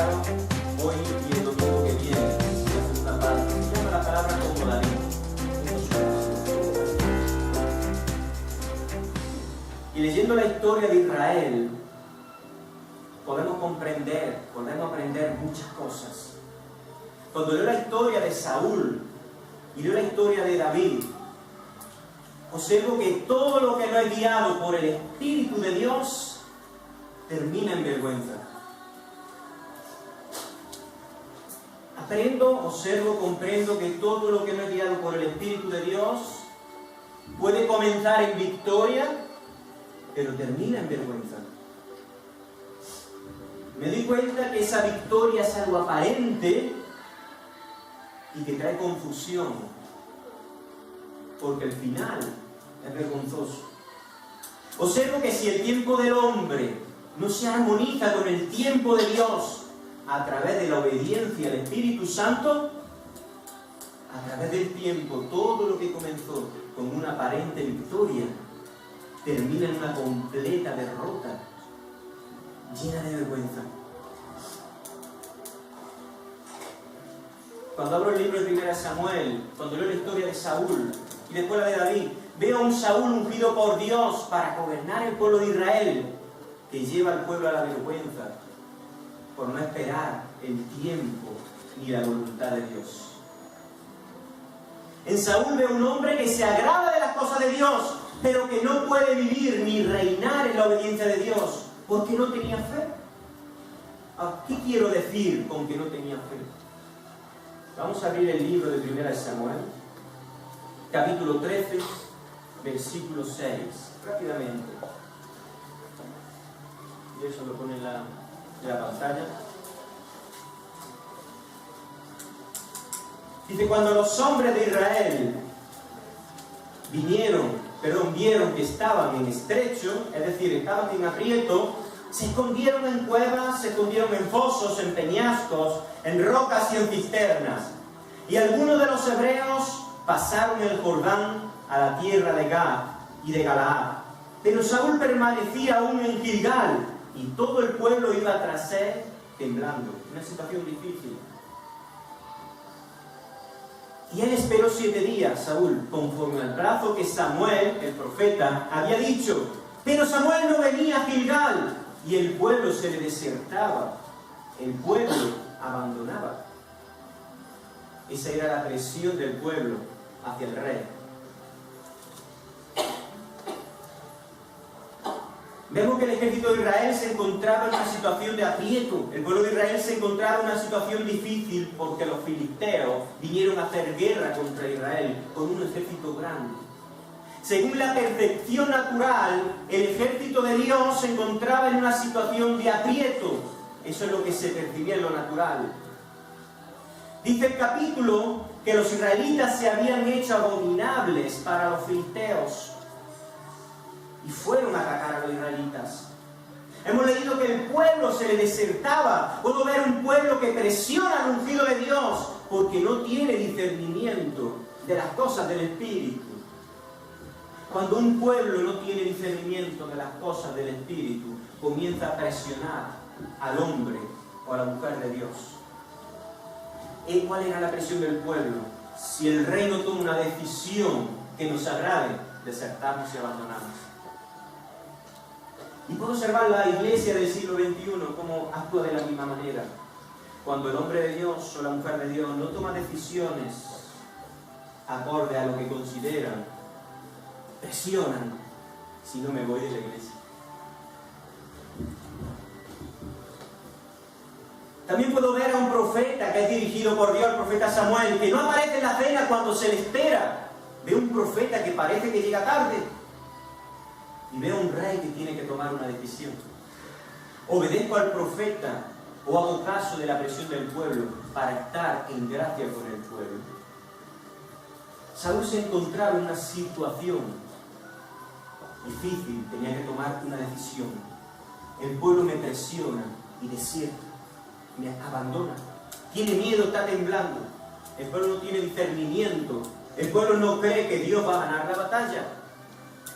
claro hoy y el domingo que viene, la segunda parte. Se llama la palabra comodalismo. Y leyendo la historia de Israel, podemos aprender muchas cosas. Cuando leo la historia de Saúl y leo la historia de David, observo que todo lo que no es guiado por el Espíritu de Dios termina en vergüenza. Observo, comprendo que todo lo que no es guiado por el Espíritu de Dios puede comenzar en victoria, pero termina en vergüenza. Me doy cuenta que esa victoria es algo aparente y que trae confusión, porque el final es vergonzoso. Observo que si el tiempo del hombre no se armoniza con el tiempo de Dios a través de la obediencia al Espíritu Santo, a través del tiempo, todo lo que comenzó con una aparente victoria termina en una completa derrota, llena de vergüenza. Cuando abro el libro de 1 Samuel, cuando leo la historia de Saúl y después la de David, veo a un Saúl ungido por Dios para gobernar el pueblo de Israel, que lleva al pueblo a la vergüenza por no esperar el tiempo ni la voluntad de Dios. En Saúl veo un hombre que se agrada de las cosas de Dios, pero que no puede vivir ni reinar en la obediencia de Dios, porque no tenía fe. ¿Qué quiero decir con que no tenía fe? Vamos a abrir el libro de 1 Samuel, capítulo 13, versículo 6, rápidamente. Y eso lo pone en la pantalla. Dice, cuando los hombres de Israel vieron que estaban en estrecho, es decir, estaban en aprieto, se escondieron en cuevas, se escondieron en fosos, en peñascos, en rocas y en cisternas. Y algunos de los hebreos pasaron el Jordán a la tierra de Gad y de Galaad. Pero Saúl permanecía aún en Gilgal, y todo el pueblo iba tras él temblando. Una situación difícil. Y él esperó 7 días, Saúl, conforme al plazo que Samuel, el profeta, había dicho. Pero Samuel no venía a Gilgal, y el pueblo se le desertaba. El pueblo abandonaba. Esa era la presión del pueblo hacia el rey. Vemos que el ejército de Israel se encontraba en una situación de aprieto. El pueblo de Israel se encontraba en una situación difícil porque los filisteos vinieron a hacer guerra contra Israel con un ejército grande. Según la percepción natural, el ejército de Dios se encontraba en una situación de aprieto. Eso es lo que se percibía en lo natural. Dice el capítulo que los israelitas se habían hecho abominables para los filisteos y fueron a atacar a los israelitas. Hemos leído que el pueblo se le desertaba. Puedo ver un pueblo que presiona al ungido de Dios porque no tiene discernimiento de las cosas del Espíritu. Cuando un pueblo no tiene discernimiento de las cosas del Espíritu, comienza a presionar al hombre o a la mujer de Dios. ¿Y cuál era la presión del pueblo? Si el rey no toma una decisión que nos agrade, desertamos y abandonamos. Y puedo observar la iglesia del siglo XXI cómo actúa de la misma manera. Cuando el hombre de Dios o la mujer de Dios no toma decisiones acorde a lo que consideran, presionan, si no me voy de la iglesia. También puedo ver a un profeta que es dirigido por Dios, el profeta Samuel, que no aparece en la cena cuando se le espera. Veo un profeta que parece que llega tarde. Y veo un rey que tiene que tomar una decisión. ¿Obedezco al profeta o hago caso de la presión del pueblo para estar en gracia con el pueblo? Saúl se encontraba en una situación difícil, tenía que tomar una decisión. El pueblo me presiona y desierta, me abandona. Tiene miedo, está temblando. El pueblo no tiene discernimiento. El pueblo no cree que Dios va a ganar la batalla.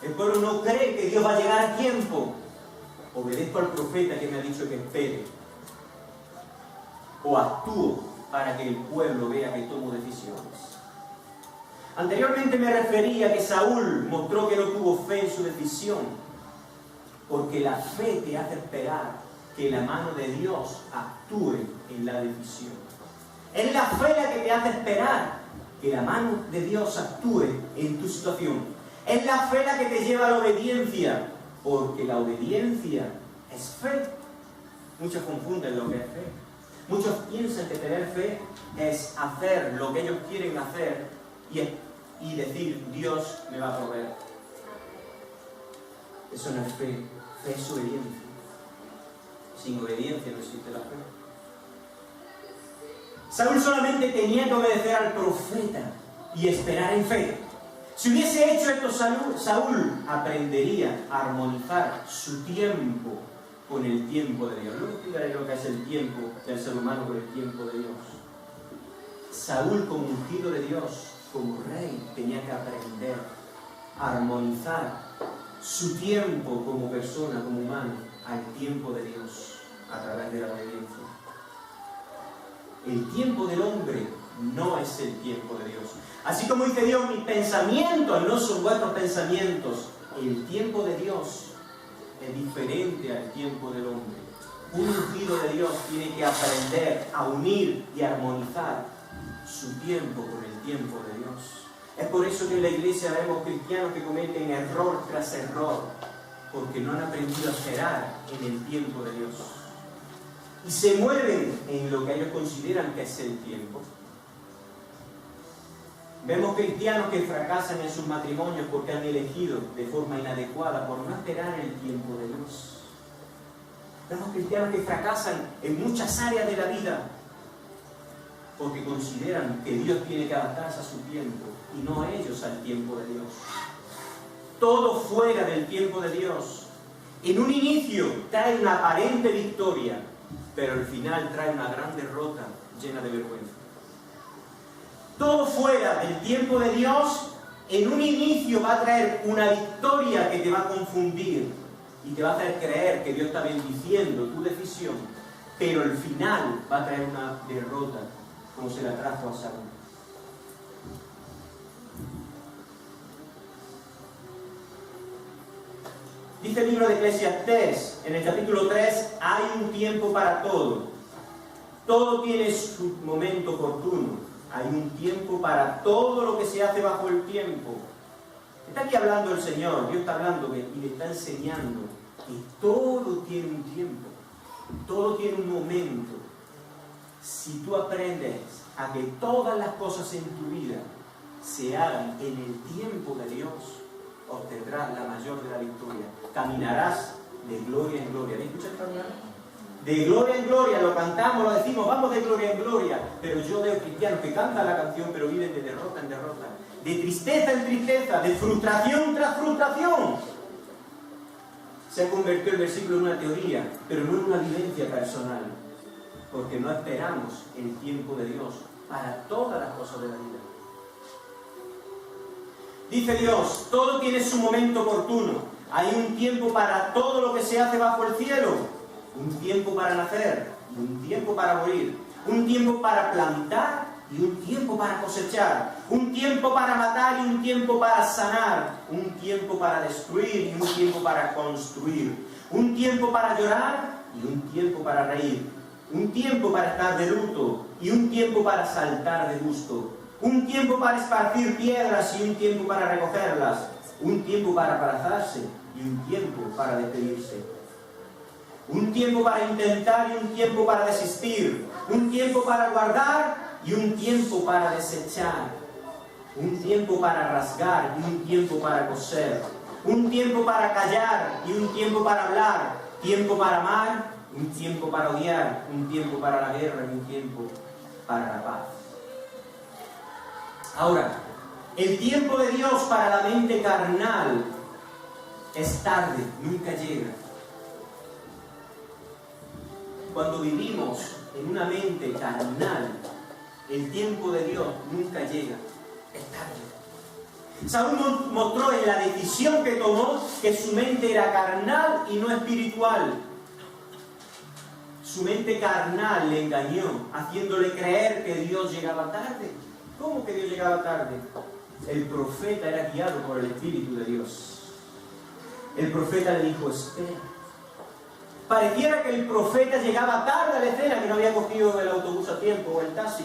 El pueblo no cree que Dios va a llegar a tiempo. Obedezco al profeta que me ha dicho que espere. o actúo para que el pueblo vea que tomo decisiones? Anteriormente me refería que Saúl mostró que no tuvo fe en su decisión, porque la fe te hace esperar que la mano de Dios actúe en la decisión. Es la fe la que te hace esperar que la mano de Dios actúe en tu situación. Es la fe la que te lleva a la obediencia, porque la obediencia es fe. Muchos confunden lo que es fe. Muchos piensan que tener fe es hacer lo que ellos quieren hacer y decir, Dios me va a proveer. Eso no es fe, fe es obediencia. Sin obediencia no existe la fe. Saúl solamente tenía que obedecer al profeta y esperar en fe. Si hubiese hecho esto Saúl aprendería a armonizar su tiempo con el tiempo de Dios. Luego explicaré lo que es el tiempo del ser humano con el tiempo de Dios. Saúl, como ungido de Dios, como rey, tenía que aprender a armonizar su tiempo como persona, como humano, al tiempo de Dios, a través de la obediencia. El tiempo del hombre no es el tiempo de Dios. Así como dice Dios, mis pensamientos no son vuestros pensamientos. El tiempo de Dios es diferente al tiempo del hombre. Un ungido de Dios tiene que aprender a unir y armonizar su tiempo con el tiempo de Dios. Es por eso que en la iglesia vemos cristianos que cometen error tras error, porque no han aprendido a esperar en el tiempo de Dios. Y se mueven en lo que ellos consideran que es el tiempo. Vemos cristianos que fracasan en sus matrimonios porque han elegido de forma inadecuada por no esperar el tiempo de Dios. Vemos cristianos que fracasan en muchas áreas de la vida porque consideran que Dios tiene que adaptarse a su tiempo y no ellos al tiempo de Dios. Todo fuera del tiempo de Dios, en un inicio trae una aparente victoria, pero al final trae una gran derrota llena de vergüenza. Todo fuera del tiempo de Dios, en un inicio va a traer una victoria que te va a confundir y te va a hacer creer que Dios está bendiciendo tu decisión, pero al final va a traer una derrota, como se la trajo a Saúl. Dice el libro de Eclesiastés, en el capítulo 3, hay un tiempo para todo. Todo tiene su momento oportuno. Hay un tiempo para todo lo que se hace bajo el tiempo. Está aquí hablando el Señor, Dios está hablando y le está enseñando que todo tiene un tiempo, todo tiene un momento. Si tú aprendes a que todas las cosas en tu vida se hagan en el tiempo de Dios, obtendrás la mayor de la victoria. Caminarás de gloria en gloria. ¿Me escuchas caminar? De gloria en gloria, lo cantamos, lo decimos, vamos de gloria en gloria. Pero yo veo cristianos que cantan la canción, pero viven de derrota en derrota, de tristeza en tristeza, de frustración tras frustración. Se ha convertido el versículo en una teoría, pero no en una vivencia personal, porque no esperamos el tiempo de Dios para todas las cosas de la vida. Dice Dios, todo tiene su momento oportuno. Hay un tiempo para todo lo que se hace bajo el cielo. Un tiempo para nacer y un tiempo para morir. Un tiempo para plantar y un tiempo para cosechar. Un tiempo para matar y un tiempo para sanar. Un tiempo para destruir y un tiempo para construir. Un tiempo para llorar y un tiempo para reír. Un tiempo para estar de luto y un tiempo para saltar de gusto. Un tiempo para esparcir piedras y un tiempo para recogerlas. Un tiempo para abrazarse y un tiempo para despedirse. Un tiempo para intentar y un tiempo para desistir. Un tiempo para guardar y un tiempo para desechar. Un tiempo para rasgar y un tiempo para coser. Un tiempo para callar y un tiempo para hablar. Tiempo para amar, un tiempo para odiar. Un tiempo para la guerra y un tiempo para la paz. Ahora, el tiempo de Dios para la mente carnal es tarde, nunca llega. Cuando vivimos en una mente carnal, el tiempo de Dios nunca llega, es tarde. Saúl mostró en la decisión que tomó que su mente era carnal y no espiritual. Su mente carnal le engañó, haciéndole creer que Dios llegaba tarde. ¿Cómo que Dios llegaba tarde? El profeta era guiado por el Espíritu de Dios. El profeta le dijo, espera. Pareciera que el profeta llegaba tarde a la escena, que no había cogido el autobús a tiempo o el taxi.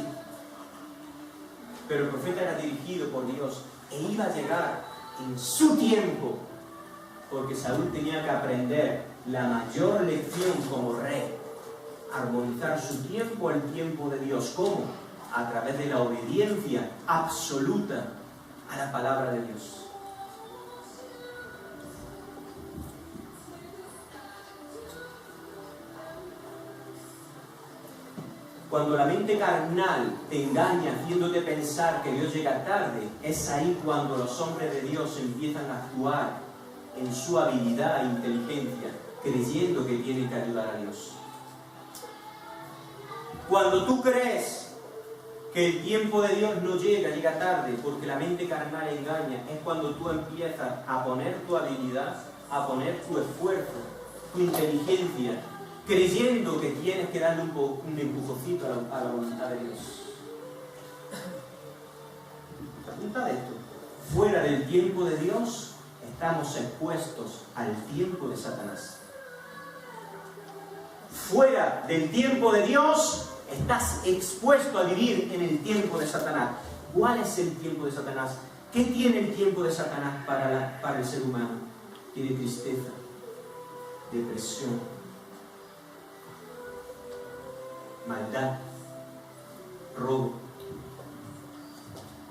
Pero el profeta era dirigido por Dios e iba a llegar en su tiempo, porque Saúl tenía que aprender la mayor lección como rey. Armonizar su tiempo al tiempo de Dios. ¿Cómo? A través de la obediencia absoluta a la palabra de Dios. Cuando la mente carnal te engaña haciéndote pensar que Dios llega tarde, es ahí cuando los hombres de Dios empiezan a actuar en su habilidad e inteligencia, creyendo que tienen que ayudar a Dios. Cuando tú crees que el tiempo de Dios no llega tarde, porque la mente carnal engaña, es cuando tú empiezas a poner tu habilidad, a poner tu esfuerzo, tu inteligencia, creyendo que tienes que darle un empujoncito a la voluntad de Dios. Apunta de esto. Fuera del tiempo de Dios, estamos expuestos al tiempo de Satanás. Fuera del tiempo de Dios, estás expuesto a vivir en el tiempo de Satanás. ¿Cuál es el tiempo de Satanás? ¿Qué tiene el tiempo de Satanás para el ser humano? Tiene tristeza, depresión, maldad, robo.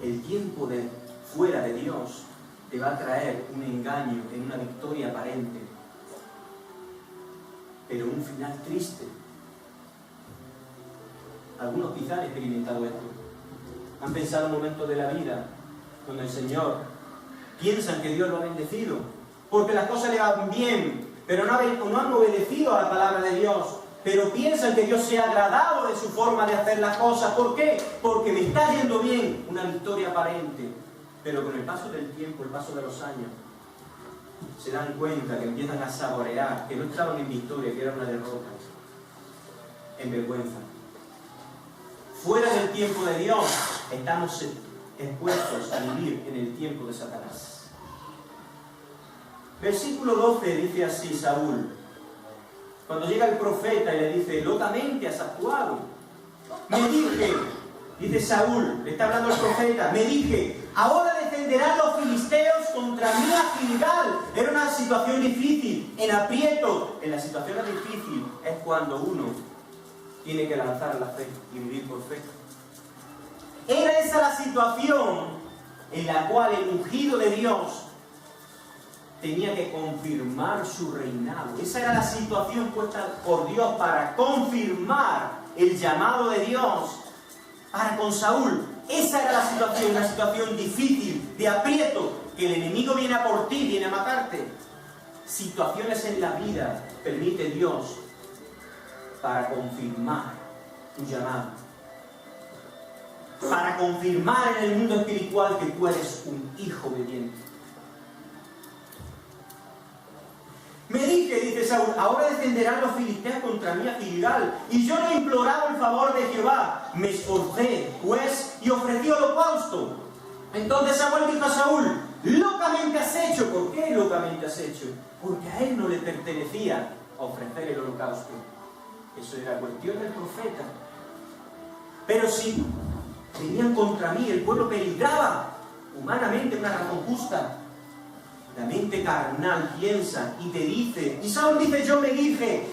El tiempo de fuera de Dios te va a traer un engaño en una victoria aparente, pero un final triste. Algunos quizás han experimentado esto. Han pensado en momentos de la vida donde el Señor piensan que Dios lo ha bendecido, porque las cosas le van bien, pero no han obedecido a la palabra de Dios, pero piensan que Dios se ha agradado de su forma de hacer las cosas. ¿Por qué? Porque me está yendo bien, una victoria aparente. Pero con el paso del tiempo, el paso de los años, se dan cuenta que empiezan a saborear que no estaban en victoria, que era una derrota, en vergüenza. Fuera del tiempo de Dios, estamos expuestos a vivir en el tiempo de Satanás. Versículo 12 dice así Saúl. Cuando llega el profeta y le dice, locamente has actuado. Me dije, dice Saúl, le está hablando el profeta, me dije, ahora descenderán los filisteos contra mí a Gilgal. Era una situación difícil, en aprieto. En las situaciones difíciles es cuando uno tiene que lanzar la fe y vivir por fe. Era esa la situación en la cual el ungido de Dios tenía que confirmar su reinado. Esa era la situación puesta por Dios para confirmar el llamado de Dios para con Saúl. Esa era la situación, una situación difícil, de aprieto, que el enemigo viene a por ti, viene a matarte. Situaciones en la vida permite Dios para confirmar tu llamado, para confirmar en el mundo espiritual que tú eres un hijo obediente. Me dije, dice Saúl, ahora descenderán los filisteos contra mí a Gilgal, y yo no he implorado el favor de Jehová. Me esforcé, pues, y ofrecí holocausto. Entonces Samuel dijo a Saúl, locamente has hecho. ¿Por qué locamente has hecho? Porque a él no le pertenecía ofrecer el holocausto. Eso era cuestión del profeta. Pero si venían contra mí, el pueblo peligraba, humanamente una razón justa. La mente carnal piensa y te dice, y Saúl dice, yo me dije,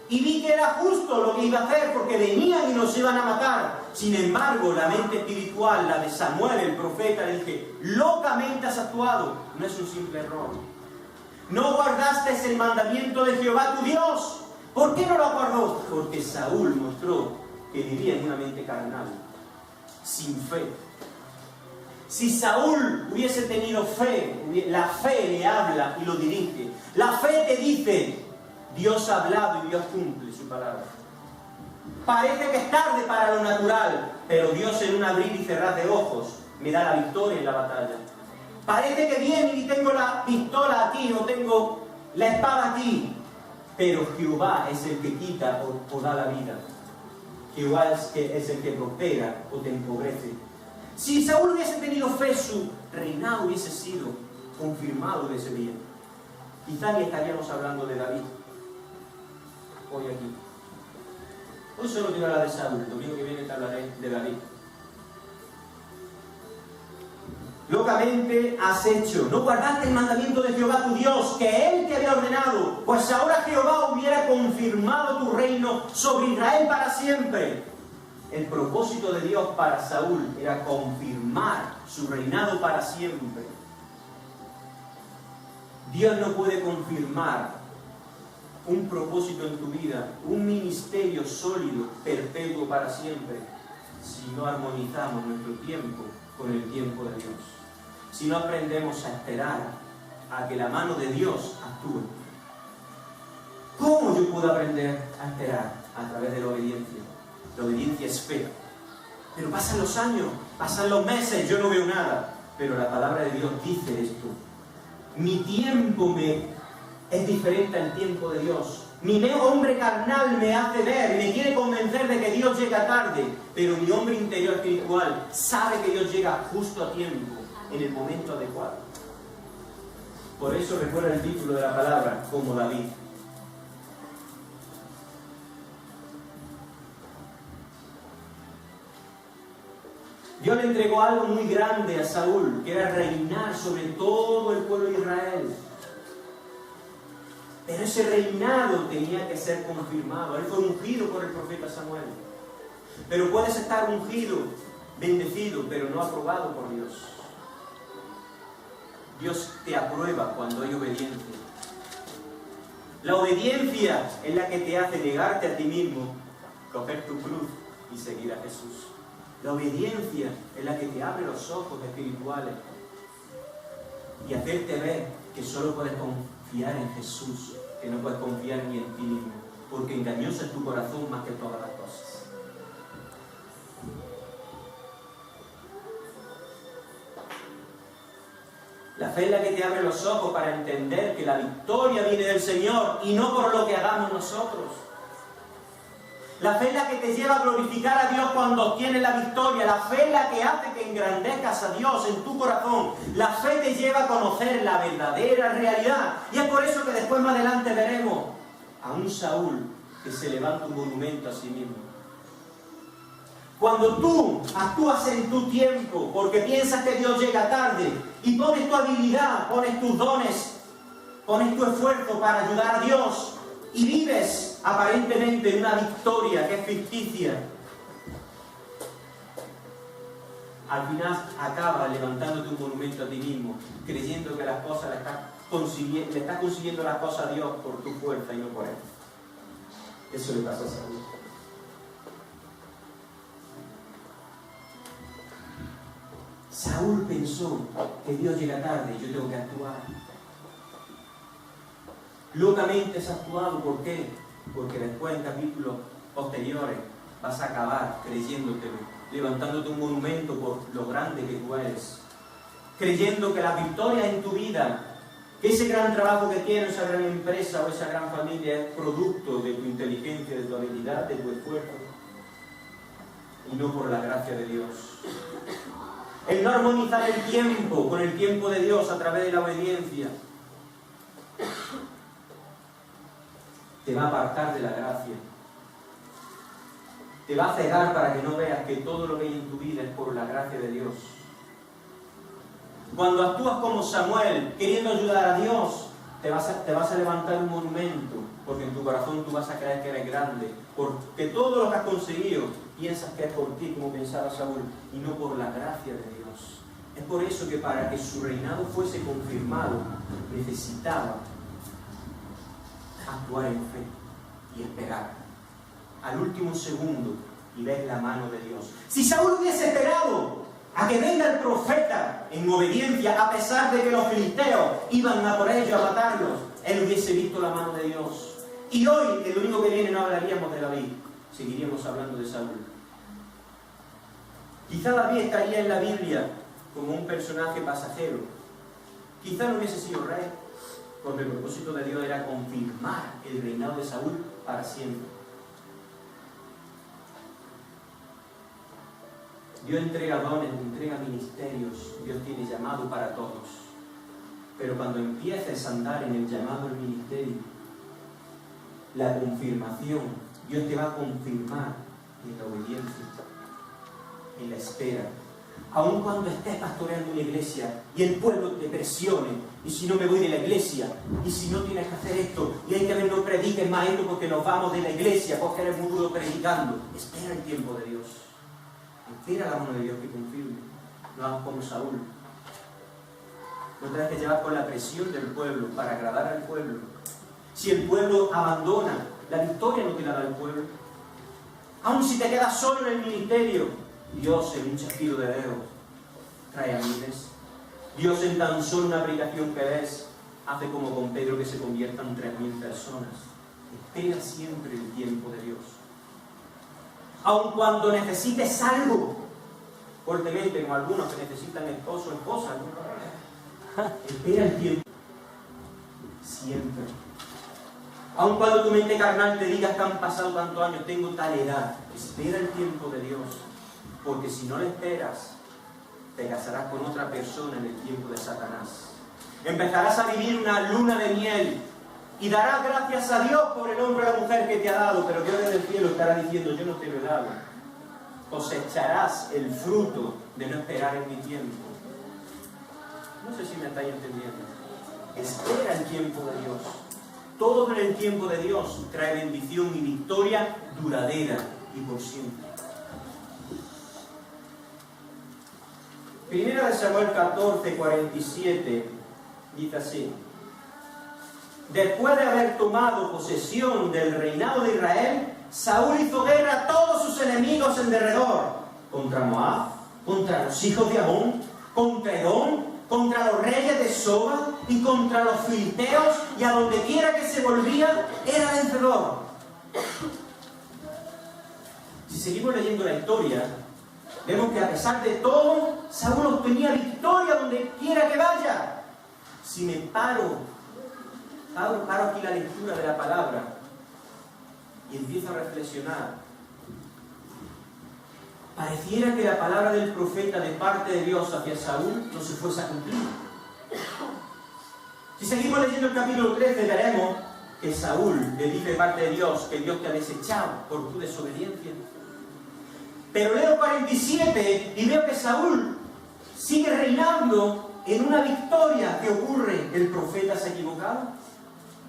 y vi que era justo lo que iba a hacer, porque venían y nos iban a matar. Sin embargo, la mente espiritual, la de Samuel, el profeta, le dije, locamente has actuado. No es un simple error. No guardaste el mandamiento de Jehová tu Dios. ¿Por qué no lo guardó? Porque Saúl mostró que vivía en una mente carnal, sin fe. Si Saúl hubiese tenido fe, la fe le habla y lo dirige. La fe te dice, Dios ha hablado y Dios cumple su palabra. Parece que es tarde para lo natural, pero Dios en un abrir y cerrar de ojos me da la victoria en la batalla. Parece que viene y tengo la pistola aquí o tengo la espada aquí, pero Jehová es el que quita o da la vida. Jehová es el que prospera o te empobrece. Si Saúl hubiese tenido fe, su reinado hubiese sido confirmado de ese día. Quizá ni estaríamos hablando de David hoy aquí. Hoy solo quiero hablar de Saúl, el domingo que viene te hablaré de David. Locamente has hecho, no guardaste el mandamiento de Jehová tu Dios, que Él te había ordenado, pues ahora Jehová hubiera confirmado tu reino sobre Israel para siempre. El propósito de Dios para Saúl era confirmar su reinado para siempre. Dios no puede confirmar un propósito en tu vida, un ministerio sólido, perpetuo para siempre, si no armonizamos nuestro tiempo con el tiempo de Dios. Si no aprendemos a esperar a que la mano de Dios actúe. ¿Cómo yo puedo aprender a esperar? A través de la obediencia. La obediencia es fe. Pero pasan los años, pasan los meses, yo no veo nada. Pero la palabra de Dios dice esto. Mi tiempo es diferente al tiempo de Dios. Mi hombre carnal me hace ver y me quiere convencer de que Dios llega tarde, pero mi hombre interior espiritual sabe que Dios llega justo a tiempo, en el momento adecuado. Por eso recuerda el título de la palabra, como David. Dios le entregó algo muy grande a Saúl, que era reinar sobre todo el pueblo de Israel. Pero ese reinado tenía que ser confirmado. Él fue ungido por el profeta Samuel. Pero puedes estar ungido, bendecido, pero no aprobado por Dios. Dios te aprueba cuando hay obediencia. La obediencia es la que te hace negarte a ti mismo, coger tu cruz y seguir a Jesús. La obediencia es la que te abre los ojos espirituales y hacerte ver que solo puedes confiar en Jesús, que no puedes confiar ni en ti mismo, porque engañoso es tu corazón más que todas las cosas. La fe es la que te abre los ojos para entender que la victoria viene del Señor y no por lo que hagamos nosotros. La fe es la que te lleva a glorificar a Dios cuando obtienes la victoria. La fe es la que hace que engrandezcas a Dios en tu corazón. La fe te lleva a conocer la verdadera realidad. Y es por eso que después más adelante veremos a un Saúl que se levanta un monumento a sí mismo. Cuando tú actúas en tu tiempo porque piensas que Dios llega tarde y pones tu habilidad, pones tus dones, pones tu esfuerzo para ayudar a Dios y vives aparentemente una victoria que es ficticia, al final acabas levantándote un monumento a ti mismo, creyendo que las cosas le estás consiguiendo las cosas a Dios por tu fuerza y no por Él. Eso le pasó a Saúl. Saúl pensó que Dios llega tarde y yo tengo que actuar. Locamente has actuado, ¿por qué? Porque después en capítulos posteriores vas a acabar creyéndotelo, levantándote un monumento por lo grande que tú eres, creyendo que las victorias en tu vida, que ese gran trabajo que tienes, esa gran empresa o esa gran familia es producto de tu inteligencia, de tu habilidad, de tu esfuerzo, y no por la gracia de Dios. El no armonizar el tiempo con el tiempo de Dios a través de la obediencia te va a apartar de la gracia. Te va a cegar para que no veas que todo lo que hay en tu vida es por la gracia de Dios. Cuando actúas como Samuel, queriendo ayudar a Dios, te vas a levantar un monumento, porque en tu corazón tú vas a creer que eres grande, porque todo lo que has conseguido piensas que es por ti, como pensaba Saúl, y no por la gracia de Dios. Es por eso que para que su reinado fuese confirmado, necesitaba actuar en fe y esperar al último segundo y ver la mano de Dios. Si Saúl hubiese esperado a que venga el profeta en obediencia, a pesar de que los filisteos iban a por ellos a matarlos, él hubiese visto la mano de Dios. Y hoy, el domingo que viene, no hablaríamos de David, seguiríamos hablando de Saúl. Quizá David estaría en la Biblia como un personaje pasajero. Quizá no hubiese sido rey. porque el propósito de Dios era confirmar el reinado de Saúl para siempre. Dios entrega dones, entrega ministerios, Dios tiene llamado para todos. Pero cuando empieces a andar en el llamado del ministerio, la confirmación, Dios te va a confirmar en la obediencia, en la espera. Aun cuando estés pastoreando una iglesia y el pueblo te presione, y si no me voy de la iglesia, y si no tienes que hacer esto, y hay que ver, no prediques más esto porque nos vamos de la iglesia, porque eres muy duro predicando. Espera el tiempo de Dios. Espera la mano de Dios que confirme. No hagas como Saúl. No te dejes llevar por la presión del pueblo para agradar al pueblo. Si el pueblo abandona, la victoria no te la da el pueblo. Aun si te quedas solo en el ministerio, Dios en un chasquido de dedos trae a miles. Dios en tan solo una predicación que ves hace como con Pedro que se conviertan 3.000 personas. Espera siempre el tiempo de Dios. Aun cuando necesites algo, fuertemente, como algunos que necesitan esposo o esposa, espera el tiempo. Siempre. Aun cuando tu mente carnal te diga que han pasado tantos años, tengo tal edad, espera el tiempo de Dios. Porque si no le esperas, te casarás con otra persona en el tiempo de Satanás. Empezarás a vivir una luna de miel y darás gracias a Dios por el hombre o la mujer que te ha dado, pero Dios desde el cielo estará diciendo, yo no te lo he dado. Cosecharás el fruto de no esperar en mi tiempo. No sé si me estáis entendiendo. Espera el tiempo de Dios. Todo en el tiempo de Dios trae bendición y victoria duradera y por siempre. Primera de Samuel 14, 47 dice así: después de haber tomado posesión del reinado de Israel, Saúl hizo guerra a todos sus enemigos en derredor, contra Moab, contra los hijos de Amón, contra Edom, contra los reyes de Soba y contra los filisteos, y a donde quiera que se volvía era vencedor. Si seguimos leyendo la historia, vemos que a pesar de todo, Saúl obtenía victoria donde quiera que vaya. Si me paro aquí la lectura de la palabra y empiezo a reflexionar, pareciera que la palabra del profeta de parte de Dios hacia Saúl no se fuese a cumplir. Si seguimos leyendo el capítulo 13, veremos que Saúl le dice de parte de Dios que Dios te ha desechado por tu desobediencia. Pero leo 47 y veo que Saúl sigue reinando en una victoria. ¿Qué ocurre? ¿El profeta se ha equivocado?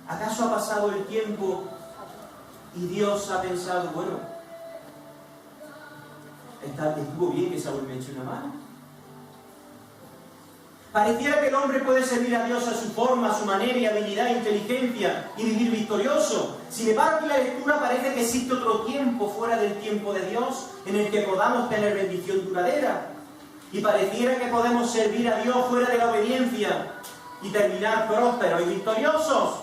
¿Acaso ha pasado el tiempo y Dios ha pensado, bueno, estuvo bien que Saúl me eche una mano? Pareciera que el hombre puede servir a Dios a su forma, a su manera y habilidad e inteligencia y vivir victorioso. Sin embargo, en la lectura parece que existe otro tiempo fuera del tiempo de Dios en el que podamos tener bendición duradera. Y pareciera que podemos servir a Dios fuera de la obediencia y terminar prósperos y victoriosos.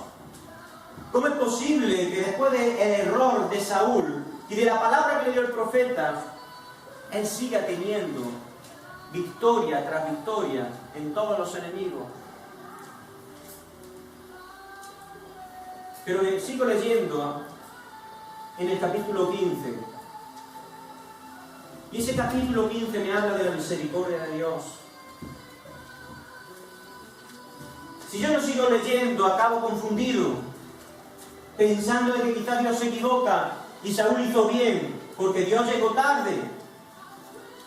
¿Cómo es posible que después del error de Saúl y de la palabra que le dio el profeta, él siga teniendo victoria tras victoria en todos los enemigos? Pero sigo leyendo en el capítulo 15. Y ese capítulo 15 me habla de la misericordia de Dios. Si yo no sigo leyendo, acabo confundido, pensando de que quizás Dios se equivoca y Saúl hizo bien porque Dios llegó tarde.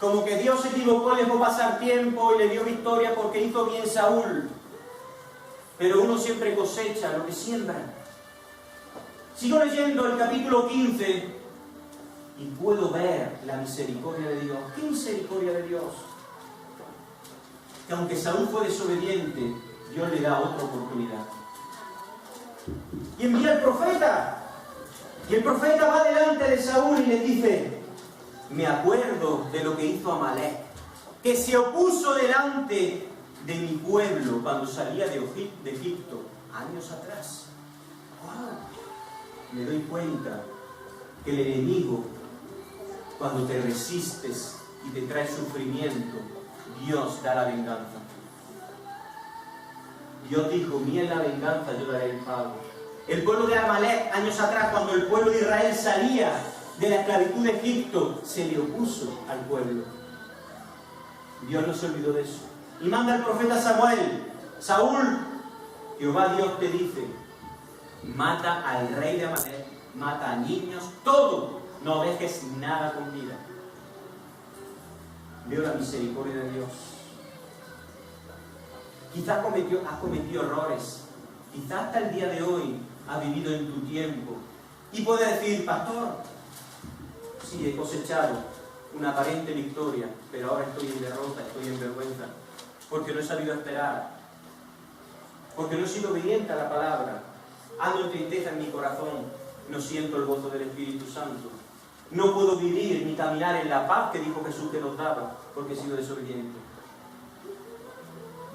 Como que Dios se equivocó y dejó pasar tiempo y le dio victoria porque hizo bien Saúl. Pero uno siempre cosecha lo que siembra. Sigo leyendo el capítulo 15 y puedo ver la misericordia de Dios. ¿Qué misericordia de Dios? Que aunque Saúl fue desobediente, Dios le da otra oportunidad. Y envía al profeta. Y el profeta va delante de Saúl y le dice: me acuerdo de lo que hizo Amalek, que se opuso delante de mi pueblo cuando salía de Egipto, años atrás. Me doy cuenta que el enemigo, cuando te resistes y te trae sufrimiento, Dios da la venganza. Dios dijo, mía es la venganza, yo daré el pago. El pueblo de Amalek, años atrás, cuando el pueblo de Israel salía de la esclavitud de Egipto, se le opuso al pueblo. Dios no se olvidó de eso. Y manda al profeta Samuel, Saúl, Jehová Dios te dice, mata al rey de Amalek, mata a niños, todo, no dejes nada con vida. Veo la misericordia de Dios. Quizás has cometido errores, quizás hasta el día de hoy has vivido en tu tiempo y puedes decir, pastor, sí, he cosechado una aparente victoria, pero ahora estoy en derrota, estoy en vergüenza, porque no he sabido esperar, porque no he sido obediente a la palabra, ando en tristeza en mi corazón, no siento el gozo del Espíritu Santo, no puedo vivir ni caminar en la paz que dijo Jesús que nos daba, porque he sido desobediente.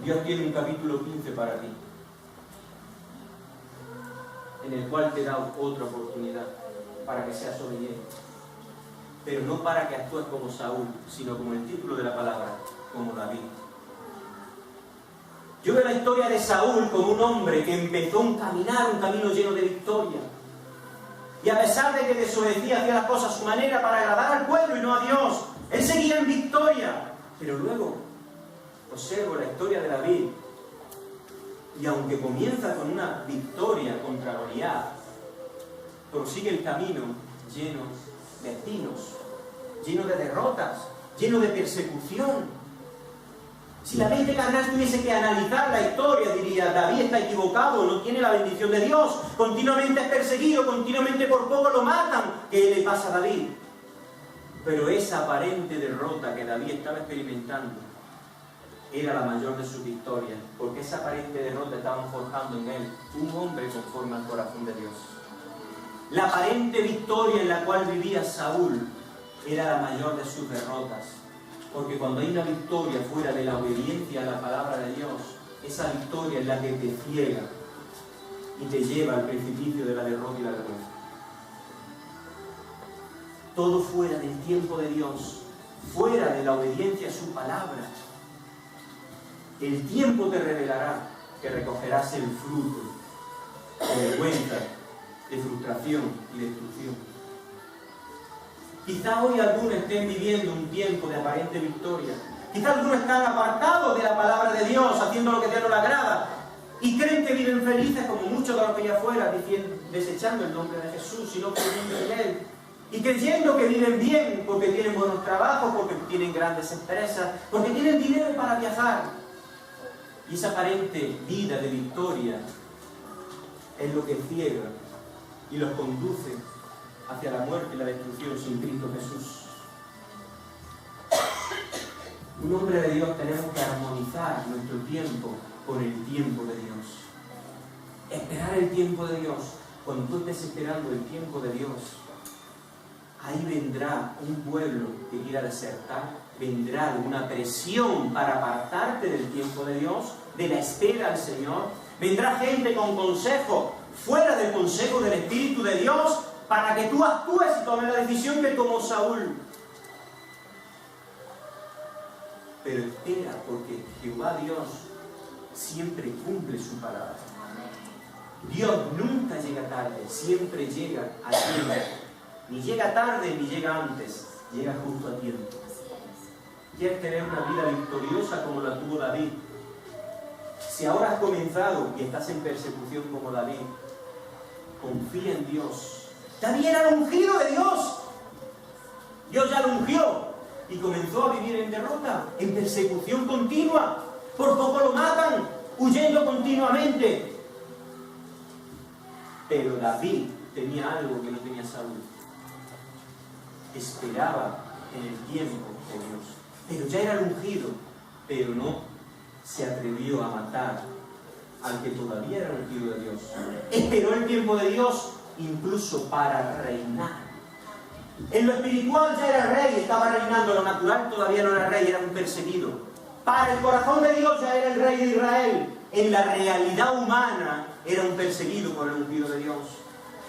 Dios tiene un capítulo 15 para ti, en el cual te da otra oportunidad para que seas obediente, pero no para que actúes como Saúl, sino como el título de la palabra, como David. Yo veo la historia de Saúl como un hombre que empezó un camino lleno de victoria, y a pesar de que desobedecía, hacía las cosas a su manera para agradar al pueblo y no a Dios, él seguía en victoria. Pero luego observo la historia de David, y aunque comienza con una victoria contra Goliat, prosigue el camino lleno de espinos, lleno de derrotas, lleno de persecución. Si la mente carnal tuviese que analizar la historia, diría, David está equivocado, no tiene la bendición de Dios, continuamente es perseguido, continuamente por poco lo matan. ¿Qué le pasa a David? Pero esa aparente derrota que David estaba experimentando era la mayor de sus victorias, porque esa aparente derrota estaba forjando en él un hombre conforme al corazón de Dios. La aparente victoria en la cual vivía Saúl era la mayor de sus derrotas, porque cuando hay una victoria fuera de la obediencia a la palabra de Dios, esa victoria es la que te ciega y te lleva al precipicio de la derrota y la vergüenza. Todo fuera del tiempo de Dios, fuera de la obediencia a su palabra, el tiempo te revelará que recogerás el fruto de vergüenza, de frustración y destrucción. Quizá hoy algunos estén viviendo un tiempo de aparente victoria. Quizá algunos están apartados de la palabra de Dios, haciendo lo que a Dios no le agrada, y creen que viven felices como muchos de los que allá afuera, desechando el nombre de Jesús, sino creyendo en Él. Y creyendo que viven bien porque tienen buenos trabajos, porque tienen grandes empresas, porque tienen dinero para viajar. Y esa aparente vida de victoria es lo que ciega y los conduce hacia la muerte y la destrucción sin Cristo Jesús. Un hombre de Dios, tenemos que armonizar nuestro tiempo con el tiempo de Dios. Esperar el tiempo de Dios. Cuando tú estés esperando el tiempo de Dios, ahí vendrá un pueblo que quiera desertar, vendrá una presión para apartarte del tiempo de Dios, de la espera al Señor. Vendrá gente con consejo, fuera del consejo del Espíritu de Dios, para que tú actúes y tomes la decisión que tomó Saúl. Pero espera, porque Jehová Dios siempre cumple su palabra. Dios nunca llega tarde, siempre llega a tiempo. Ni llega tarde ni llega antes, llega justo a tiempo. ¿Quieres tener una vida victoriosa como la tuvo David? Si ahora has comenzado y estás en persecución como David, confía en Dios. David era el ungido de Dios. Dios ya lo ungió y comenzó a vivir en derrota, en persecución continua. Por poco lo matan, huyendo continuamente. Pero David tenía algo que no tenía Saúl. Esperaba en el tiempo de Dios. Pero ya era el ungido, pero no se atrevió a matar al que todavía era el ungido de Dios. Esperó el tiempo de Dios incluso para reinar. En lo espiritual ya era rey, estaba reinando. Lo natural todavía no era rey, era un perseguido. Para el corazón de Dios ya era el rey de Israel. En la realidad humana era un perseguido por el ungido de Dios.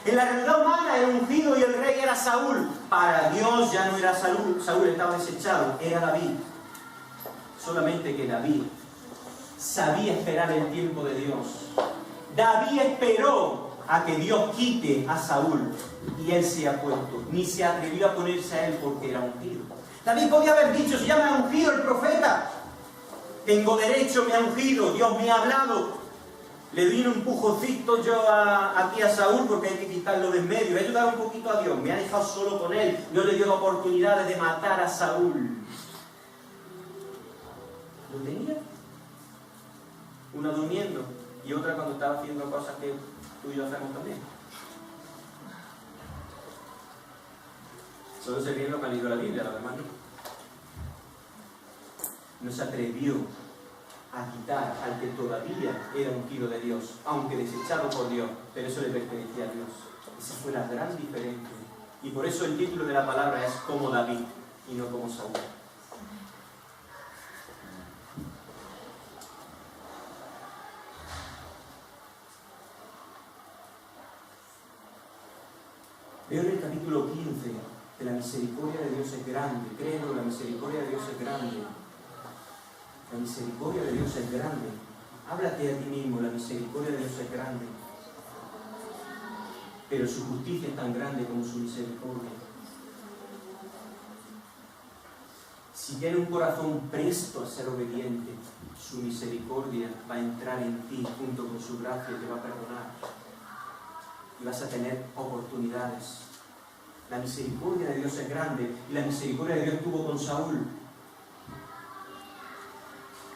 En la realidad humana era ungido y el rey era Saúl. Para Dios ya no era Saúl, Saúl estaba desechado, era David. Solamente que David sabía esperar el tiempo de Dios. David esperó a que Dios quite a Saúl y él se ha puesto. Ni se atrevió a ponerse a él porque era ungido. David podía haber dicho, si ya me ha ungido el profeta, tengo derecho, me ha ungido, Dios me ha hablado. Le di un empujoncito yo aquí a Saúl porque hay que quitarlo de en medio. He ayudado un poquito a Dios, me ha dejado solo con él. No le dio la oportunidad de matar a Saúl. ¿Lo tenía? Una durmiendo y otra cuando estaba haciendo cosas que tú y yo hacemos también. Solo se ríen lo que han leído la Biblia, lo demás no. No se atrevió a quitar al que todavía era ungido de Dios, aunque desechado por Dios, pero eso le pertenecía a Dios. Esa fue la gran diferencia. Y por eso el título de la palabra es como David y no como Saúl. Veo en el capítulo 15 que la misericordia de Dios es grande. Créelo, la misericordia de Dios es grande. La misericordia de Dios es grande. Háblate a ti mismo, la misericordia de Dios es grande. Pero su justicia es tan grande como su misericordia. Si tienes un corazón presto a ser obediente, su misericordia va a entrar en ti junto con su gracia y te va a perdonar. Y vas a tener oportunidades. La misericordia de Dios es grande y la misericordia de Dios tuvo con Saúl.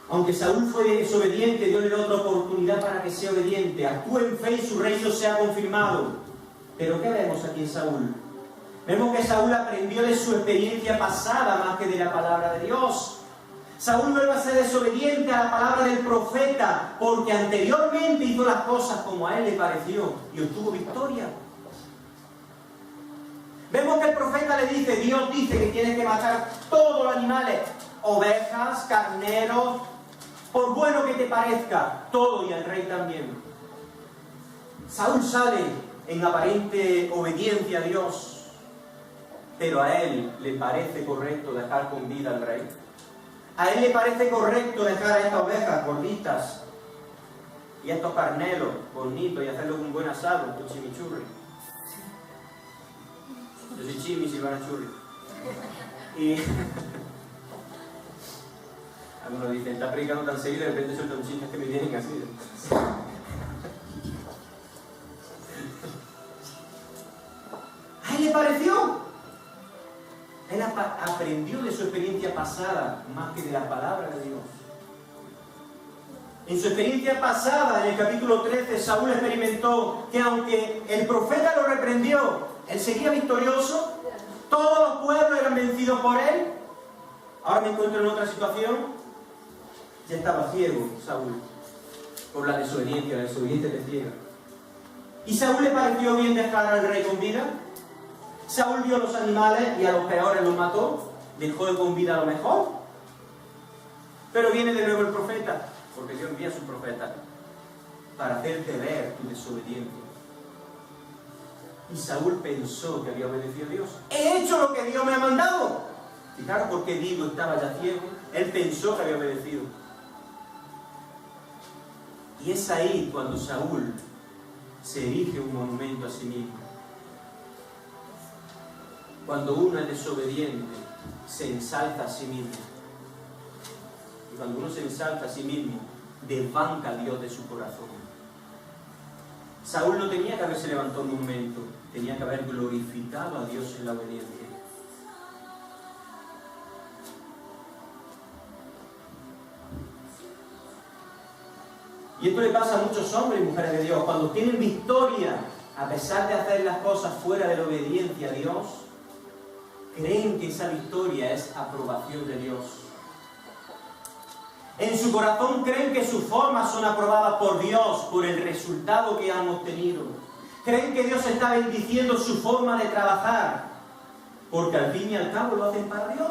Aunque Saúl fue desobediente, Dios le da otra oportunidad para que sea obediente. Actúe en fe y su reino sea confirmado. Pero ¿qué vemos aquí en Saúl? Vemos que Saúl aprendió de su experiencia pasada más que de la palabra de Dios. Saúl vuelve a ser desobediente a la palabra del profeta porque anteriormente hizo las cosas como a él le pareció y obtuvo victoria. Vemos que el profeta le dice, Dios dice que tienes que matar todos los animales, ovejas, carneros, por bueno que te parezca, todo, y al rey también. Saúl sale en aparente obediencia a Dios, pero a él le parece correcto dejar con vida al rey. A él le parece correcto dejar a estas ovejas gorditas y a estos carneros bonitos y hacerlo con un buen asado, con chimichurri. Yo soy chimi, si van a churri. Y algunos dicen, está predicando tan seguido y de repente sueltan chistes que me vienen así. ¿A él le pareció? Él aprendió de su experiencia pasada más que de la palabra de Dios. En su experiencia pasada, en el capítulo 13, Saúl experimentó que aunque el profeta lo reprendió, él seguía victorioso, todos los pueblos eran vencidos por él. Ahora me encuentro en otra situación, ya estaba ciego Saúl, por la desobediencia, la desobediencia te ciega. ¿Y Saúl le pareció bien dejar al rey con vida? Saúl vio los animales y a los peores los mató, dejó con vida a lo mejor. Pero viene de nuevo el profeta, porque Dios envía a su profeta para hacerte ver tu desobediencia. Y Saúl pensó que había obedecido a Dios. He hecho lo que Dios me ha mandado. Fijaros por qué digo, estaba ya ciego. Él pensó que había obedecido. Y es ahí cuando Saúl se erige un monumento a sí mismo. Cuando uno es desobediente, se ensalza a sí mismo. Y cuando uno se ensalza a sí mismo, desbanca a Dios de su corazón. Saúl no tenía que haberse levantado un momento, tenía que haber glorificado a Dios en la obediencia. Y esto le pasa a muchos hombres y mujeres de Dios. Cuando tienen victoria, a pesar de hacer las cosas fuera de la obediencia a Dios, creen que esa victoria es aprobación de Dios. En su corazón creen que sus formas son aprobadas por Dios por el resultado que han obtenido. Creen que Dios está bendiciendo su forma de trabajar, porque al fin y al cabo lo hacen para Dios.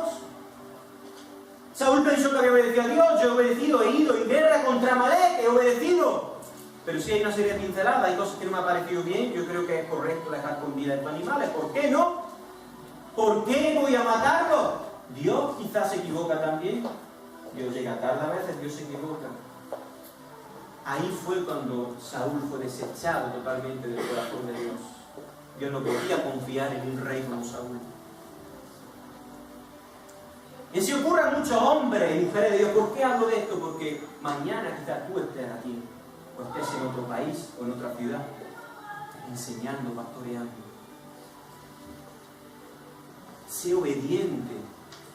Saúl pensó que había obedecido a Dios. Yo he obedecido, he ido en guerra contra Amalek, he obedecido. Pero si hay una serie de pinceladas, hay cosas que no me han parecido bien, yo creo que es correcto dejar con vida a estos animales. ¿Por qué no? ¿Por qué voy a matarlos? Dios quizás se equivoca también. Dios llega tarde a veces, Dios se equivoca. ahí fue cuando Saúl fue desechado totalmente del corazón de Dios. Dios no podía confiar en un rey como Saúl. Y así ocurre a muchos hombres y mujeres de Dios. ¿Por qué hablo de esto? Porque mañana quizás tú estés aquí, o estés en otro país o en otra ciudad, enseñando, pastoreando. Sé obediente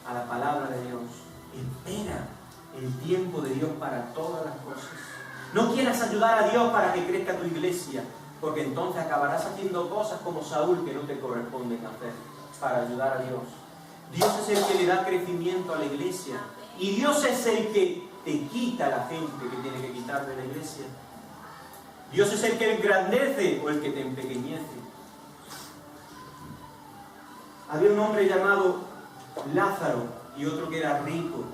a la palabra de Dios. Espera el tiempo de Dios para todas las cosas. No quieras ayudar a Dios para que crezca tu iglesia, porque entonces acabarás haciendo cosas como Saúl que no te corresponden hacer para ayudar a Dios. Dios es el que le da crecimiento a la iglesia, y Dios es el que te quita a la gente que tiene que quitar de la iglesia. Dios es el que engrandece o el que te empequeñece. Había un hombre llamado Lázaro y otro que era rico.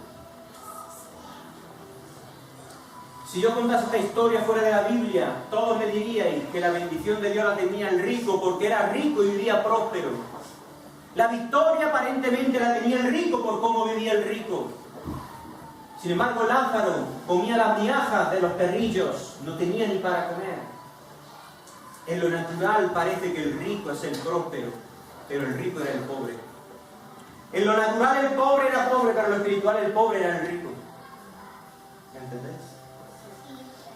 Si yo contase esta historia fuera de la Biblia, todos me diríais que la bendición de Dios la tenía el rico porque era rico y vivía próspero. La victoria aparentemente la tenía el rico por cómo vivía el rico. Sin embargo, Lázaro comía las migajas de los perrillos, no tenía ni para comer. En lo natural parece que el rico es el próspero, pero el rico era el pobre. En lo natural el pobre era pobre, pero en lo espiritual el pobre era el rico. ¿Entendés?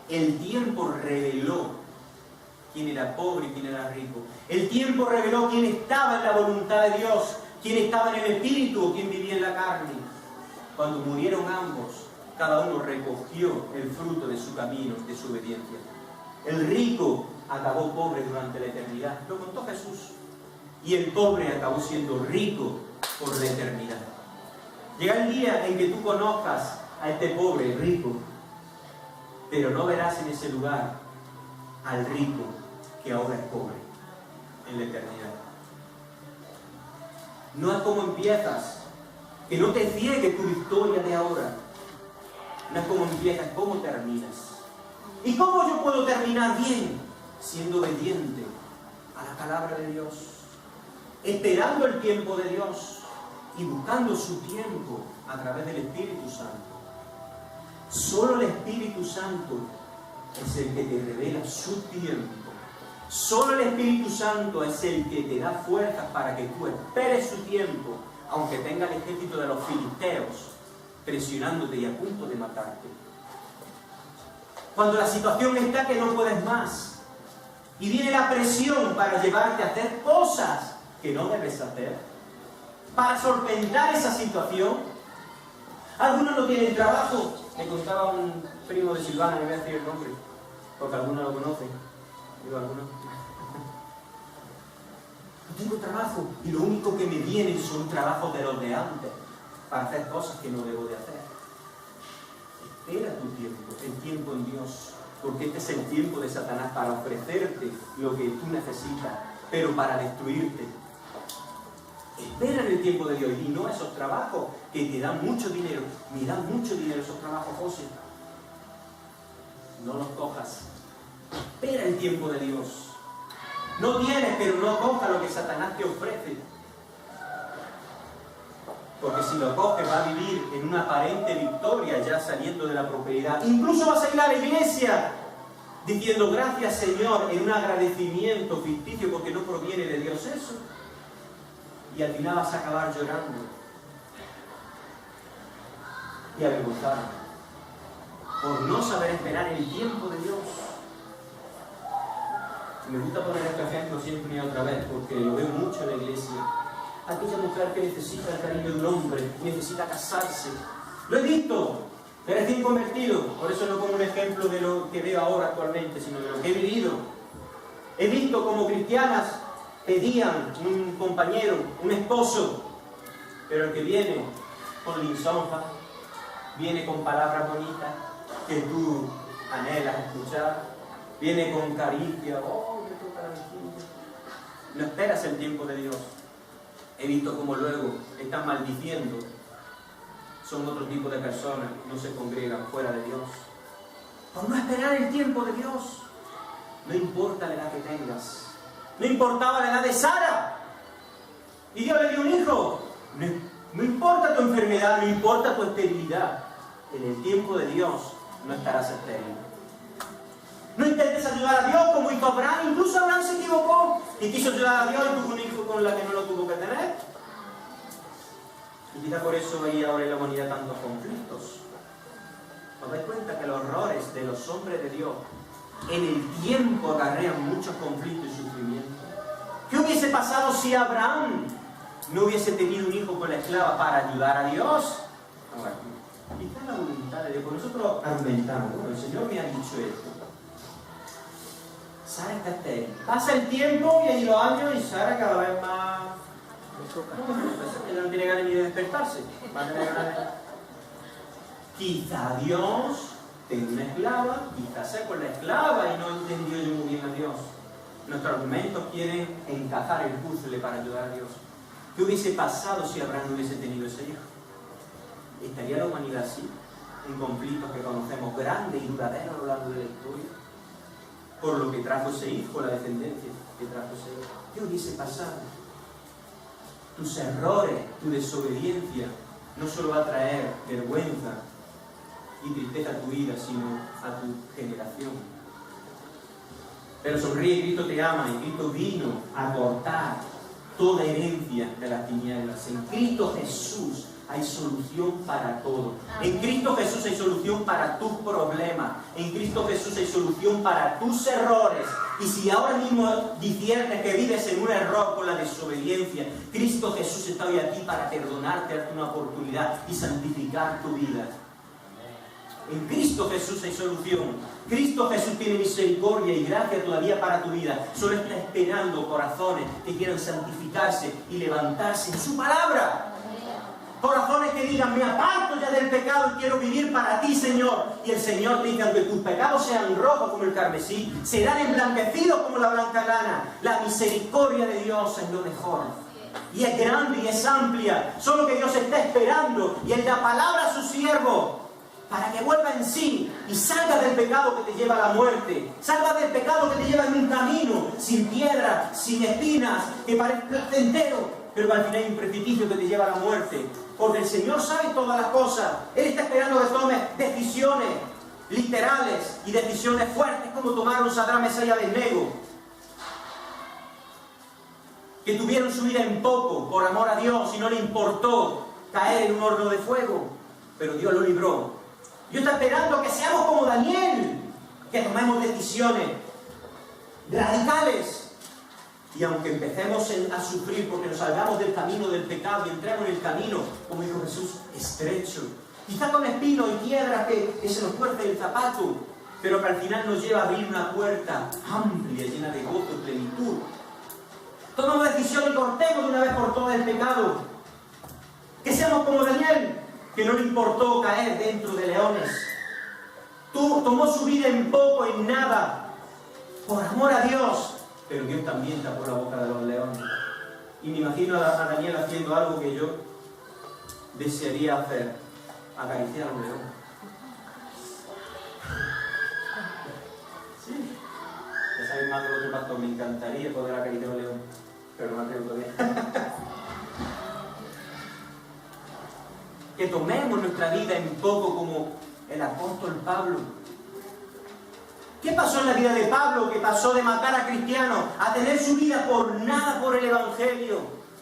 El tiempo reveló quién era pobre y quién era rico. El tiempo reveló quién estaba en la voluntad de Dios, quién estaba en el espíritu o quién vivía en la carne. Cuando murieron ambos, cada uno recogió el fruto de su camino, de su obediencia. El rico acabó pobre durante la eternidad, lo contó Jesús. Y el pobre acabó siendo rico por la eternidad. Llega el día en que tú conozcas a este pobre rico, pero no verás en ese lugar al rico que ahora es pobre en la eternidad. No es como empiezas, que no te ciegue tu victoria de ahora. No es como empiezas, es como terminas. ¿Y cómo yo puedo terminar bien? Siendo obediente a la palabra de Dios, esperando el tiempo de Dios y buscando su tiempo a través del Espíritu Santo. Solo el Espíritu Santo es el que te revela su tiempo. Solo el Espíritu Santo es el que te da fuerzas para que tú esperes su tiempo, aunque tenga el ejército de los filisteos presionándote y a punto de matarte. Cuando la situación está que no puedes más y viene la presión para llevarte a hacer cosas que no debes hacer, para solventar esa situación. Algunos no tienen trabajo. Me contaba un primo de Silvana, le voy a decir el nombre, porque algunos lo conocen. Digo, algunos. No tengo trabajo y lo único que me vienen son trabajos de los de antes, para hacer cosas que no debo de hacer. Espera tu tiempo, el tiempo en Dios, porque este es el tiempo de Satanás para ofrecerte lo que tú necesitas, pero para destruirte. Espera en el tiempo de Dios y no esos trabajos que te dan mucho dinero. Me dan mucho dinero esos trabajos, José. No los cojas. Espera el tiempo de Dios. No tienes, pero no cojas lo que Satanás te ofrece. Porque si lo coges va a vivir en una aparente victoria ya saliendo de la prosperidad. Incluso vas a ir a la iglesia diciendo gracias Señor en un agradecimiento ficticio porque no proviene de Dios eso. Y al final vas a acabar llorando y avergonzado por no saber esperar el tiempo de Dios. Me gusta poner este ejemplo siempre y otra vez porque lo veo mucho en la iglesia. Aquella mujer que necesita el cariño de un hombre, necesita casarse. Lo he visto, de recién convertido. Por eso no pongo un ejemplo de lo que veo ahora actualmente, sino de lo que he vivido. He visto como cristianas pedían un compañero, un esposo, pero el que viene con lisonja, viene con palabras bonitas que tú anhelas escuchar, viene con caricia, oh, me toca la mejilla. No esperas el tiempo de Dios. He visto como luego están maldiciendo, son otro tipo de personas, no se congregan fuera de Dios. Por no esperar el tiempo de Dios. No importa la edad que tengas. No importaba la edad de Sara. Y Dios le dio un hijo. No importa tu enfermedad, no importa tu esterilidad. En el tiempo de Dios no estarás estéril. No intentes ayudar a Dios como hizo Abraham. Incluso Abraham se equivocó y quiso ayudar a Dios y tuvo un hijo con la que no lo tuvo que tener. Y quizá por eso hay ahora en la humanidad tantos conflictos. ¿Os dais cuenta que los errores de los hombres de Dios en el tiempo acarrean muchos conflictos y sufrimientos? ¿Qué hubiese pasado si Abraham no hubiese tenido un hijo con la esclava para ayudar a Dios? Ahora, quizá la voluntad de Dios. Pues nosotros argumentamos, bueno, el Señor me ha dicho esto. Sara está estéril. Pasa el tiempo y los años y Sara cada vez más... Ella no tiene ganas ni de despertarse. Va a tener ganas de... Quizá Dios tenga una esclava, quizá sea con la esclava y no entendió yo muy bien a Dios. Nuestros argumentos quieren encajar el puzzle para ayudar a Dios. ¿Qué hubiese pasado si Abraham no hubiese tenido ese hijo? ¿Estaría la humanidad así? En conflictos que conocemos grandes y duraderos a lo largo de la historia. Por lo que trajo ese hijo, la descendencia que trajo ese hijo. ¿Qué hubiese pasado? Tus errores, tu desobediencia, no solo va a traer vergüenza y tristeza a tu vida, sino a tu generación. Pero sonríe, Cristo te ama y Cristo vino a cortar toda herencia de las tinieblas. En Cristo Jesús hay solución para todo. En Cristo Jesús hay solución para tus problemas. En Cristo Jesús hay solución para tus errores. Y si ahora mismo disiernes que vives en un error con la desobediencia, Cristo Jesús está hoy aquí para perdonarte, darte una oportunidad y santificar tu vida. En Cristo Jesús hay solución. Cristo Jesús tiene misericordia y gracia todavía para tu vida. Solo está esperando corazones que quieran santificarse y levantarse en su palabra. Corazones que digan, me aparto ya del pecado y quiero vivir para ti, Señor. Y el Señor te dice, aunque tus pecados sean rojos como el carmesí, serán emblanquecidos como la blanca lana. La misericordia de Dios es lo mejor. Y es grande y es amplia. Solo que Dios está esperando y Él da palabra a su siervo para que vuelva en sí y salga del pecado que te lleva a la muerte. Salga del pecado que te lleva en un camino sin piedras, sin espinas, que parece placentero, pero que al final hay un precipicio que te lleva a la muerte. Porque el Señor sabe todas las cosas. Él está esperando que tomes decisiones literales y decisiones fuertes, como tomaron Sadrach, Mesach y Abednego, que tuvieron su vida en poco por amor a Dios y no le importó caer en un horno de fuego, pero Dios lo libró. Dios está esperando que seamos como Daniel, que tomemos decisiones radicales. Y aunque empecemos a sufrir porque nos salgamos del camino del pecado y entremos en el camino, como dijo Jesús, estrecho, quizá con espinos y piedras que se nos tuerce el zapato, pero que al final nos lleva a abrir una puerta amplia, llena de gozo y plenitud. Tomamos decisión y cortemos de una vez por todas el pecado. Que seamos como Daniel, que no le importó caer dentro de leones. Tomó su vida en poco, en nada, por amor a Dios. Pero Dios también tapó la boca de los leones. Y me imagino a Daniel haciendo algo que yo desearía hacer: acariciar a un león. Sí. Ya sabéis más de lo que pasó. Me encantaría poder acariciar a un león, pero no creo todavía. Que tomemos nuestra vida en poco como el apóstol Pablo. ¿Qué pasó en la vida de Pablo? Que pasó de matar a cristianos a tener su vida por nada por el Evangelio.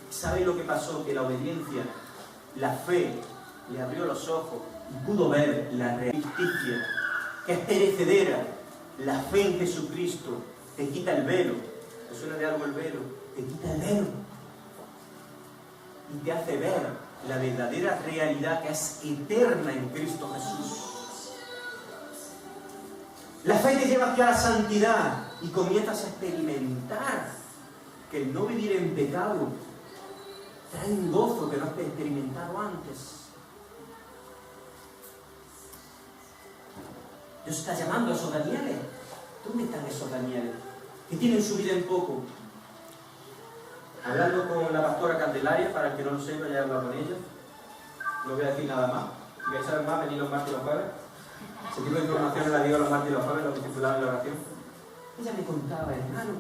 ¿Sabéis lo que pasó? Que la obediencia, la fe, le abrió los ojos y pudo ver la justicia, que es perecedera. La fe en Jesucristo te quita el velo. ¿Te suena de algo el velo? Te quita el velo y te hace ver la verdadera realidad que es eterna en Cristo Jesús. La fe te lleva hacia la santidad y comienzas a experimentar que el no vivir en pecado trae un gozo que no has experimentado antes. Dios está llamando a esos Danieles. ¿Dónde están esos Danieles? Que tienen su vida en poco. Hablando con la pastora Candelaria, para el que no lo sepa, ya he hablado con ella. No voy a decir nada más. Si queréis saber más, venid los martes y los jueves. Ese tipo de información la digo los martes y los jueves, los discipulados en la oración. Ella me contaba, hermano,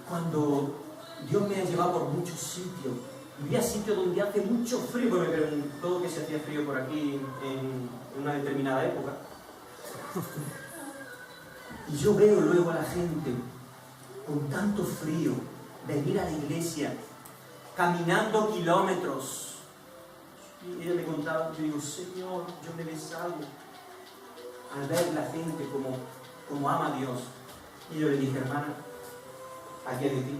cuando Dios me ha llevado por muchos sitios, y había sitios donde hace mucho frío, porque me preguntó que se hacía frío por aquí en una determinada época. Y yo veo luego a la gente con tanto frío venir a la iglesia, caminando kilómetros. Y ella me contaba, yo digo, Señor, yo me deshago al ver la gente como ama a Dios. Y yo le dije, hermana, aquí es de ti.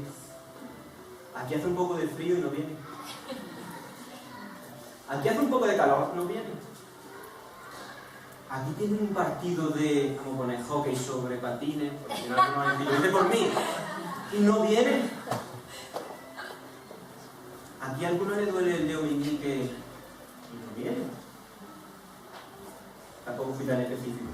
Aquí hace un poco de frío y no viene. Aquí hace un poco de calor, no viene. Aquí tienen un partido de, vamos a poner, hockey sobre patines, porque no han dicho, vete por mí. Y no viene. Aquí a alguno le duele el dedo meñique y no viene. Tampoco fui tan específico.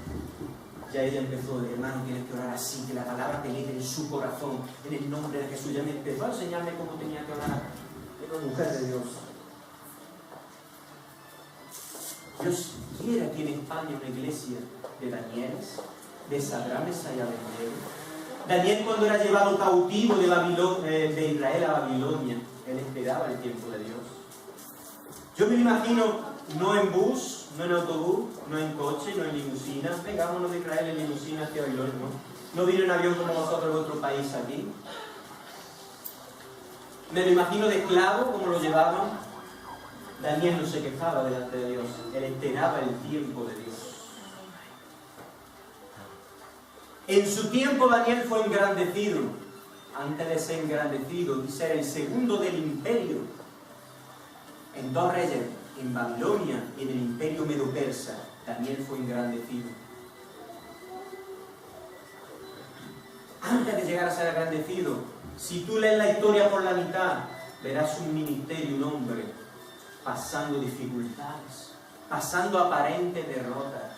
Ya ella empezó, hermano, tienes que orar así, que la palabra penetre en su corazón, en el nombre de Jesús. Ya me empezó a enseñarme cómo tenía que orar. Era una mujer de Dios. Dios quiere aquí en España una iglesia de Danieles, de Sadrach, Mesach y Abednego. Daniel, cuando era llevado cautivo de Israel a Babilonia, él esperaba el tiempo de Dios. Yo me lo imagino no en bus, no en autobús, no en coche, no en limusina. Vengámonos de Israel en limusina hacia Babilonia, ¿no? No vino en avión como nosotros de otro país aquí. Me lo imagino de esclavo, como lo llevaban. Daniel no se quejaba delante de Dios, él esperaba el tiempo de Dios. En su tiempo Daniel fue engrandecido. Antes de ser engrandecido y ser el segundo del imperio, en 2 reyes, en Babilonia y en el imperio medo-persa, Daniel fue engrandecido. Antes de llegar a ser engrandecido, si tú lees la historia por la mitad, verás un ministerio, un hombre, pasando dificultades, pasando aparente derrota.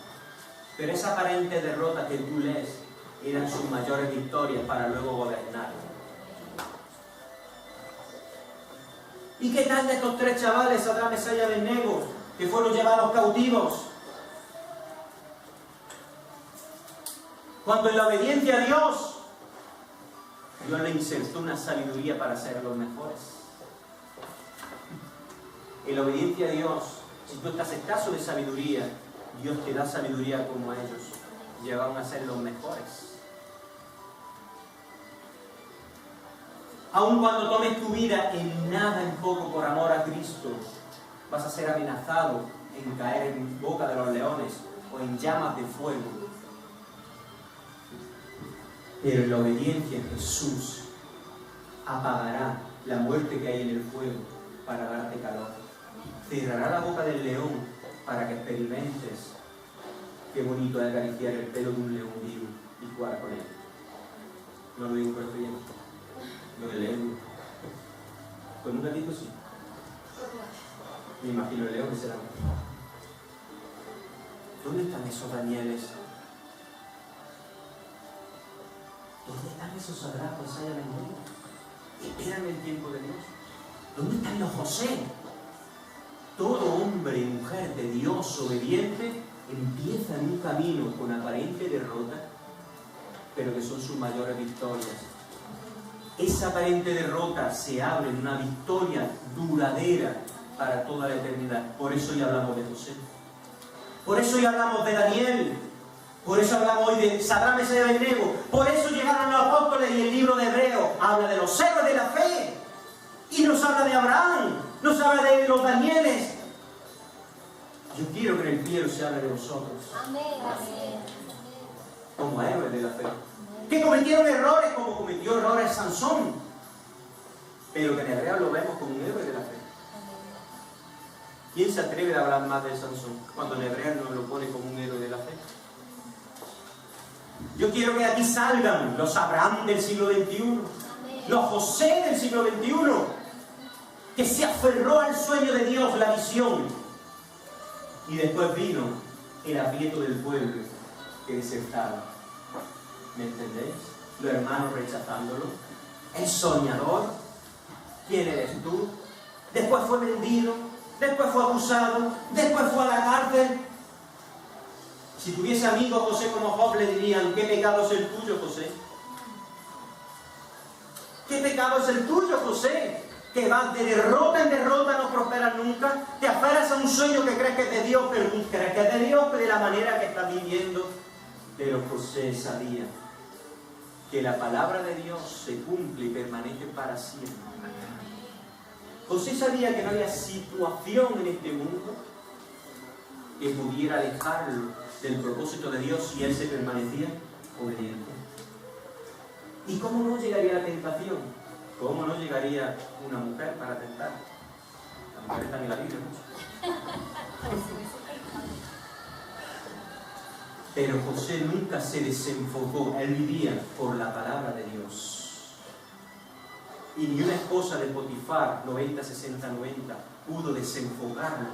Pero esa aparente derrota que tú lees eran sus mayores victorias para luego gobernar. ¿Y qué tal de estos 3 chavales, Sadrach, Mesach y Abednego, que fueron llevados cautivos? Cuando en la obediencia a Dios, Dios le insertó una sabiduría para ser los mejores. En la obediencia a Dios, si tú estás escaso de sabiduría, Dios te da sabiduría como ellos, llegaron a ser los mejores. Aun cuando tomes tu vida en nada, en poco, por amor a Cristo, vas a ser amenazado en caer en boca de los leones o en llamas de fuego. Pero en la obediencia a Jesús apagará la muerte que hay en el fuego para darte calor. Cerrará la boca del león para que experimentes qué bonito es acariciar el pelo de un león vivo y jugar con él. No lo digo por experiencia. Lo del león. Con un gatito sí. Me imagino el león que será. ¿Dónde están esos Danieles? ¿Dónde están esos Sadrach, Mesach y Abednego? ¿Esperan el tiempo de Dios? ¿Dónde están los José? Todo hombre y mujer de Dios obediente empieza en un camino con aparente derrota, pero que son sus mayores victorias. Esa aparente derrota se abre en una victoria duradera para toda la eternidad. Por eso hoy hablamos de José. Por eso hoy hablamos de Daniel. Por eso hablamos hoy de Sadrach, Mesach y Abednego. Por eso llegaron los apóstoles y el libro de Hebreos habla de los héroes de la fe. Y nos habla de Abraham, nos habla de los Danieles. Yo quiero que en el cielo se hable de vosotros. Amén. Como héroes de la fe. Que cometieron errores como cometió errores Sansón. Pero que en Hebreos lo vemos como un héroe de la fe. ¿Quién se atreve a hablar más de Sansón cuando en Hebreos nos lo pone como un héroe de la fe? Yo quiero que aquí salgan los Abraham del siglo XXI, los José del siglo XXI, que se aferró al sueño de Dios, la visión, y después vino el aprieto del pueblo que desertaba. ¿Me entendéis? Los hermanos rechazándolo, el soñador, ¿quién eres tú? Después fue vendido, después fue abusado, después fue a la cárcel. Si tuviese amigos José como Job, le dirían: ¿qué pecado es el tuyo, José? ¿Qué pecado es el tuyo, José? Que vas de derrota en derrota, no prosperas nunca. Te aferras a un sueño que crees que es de Dios, pero tú crees que es de Dios, pero de la manera que estás viviendo. Pero José sabía que la palabra de Dios se cumple y permanece para siempre. José sabía que no había situación en este mundo que pudiera alejarlo del propósito de Dios si él se permanecía obediente. ¿Y cómo no llegaría la tentación? ¿Cómo no llegaría una mujer para tentar? La mujer está en la Biblia, ¿no? Pero José nunca se desenfocó, él vivía por la palabra de Dios. Y ni una esposa de Potifar, 90, 60, 90, pudo desenfocarlo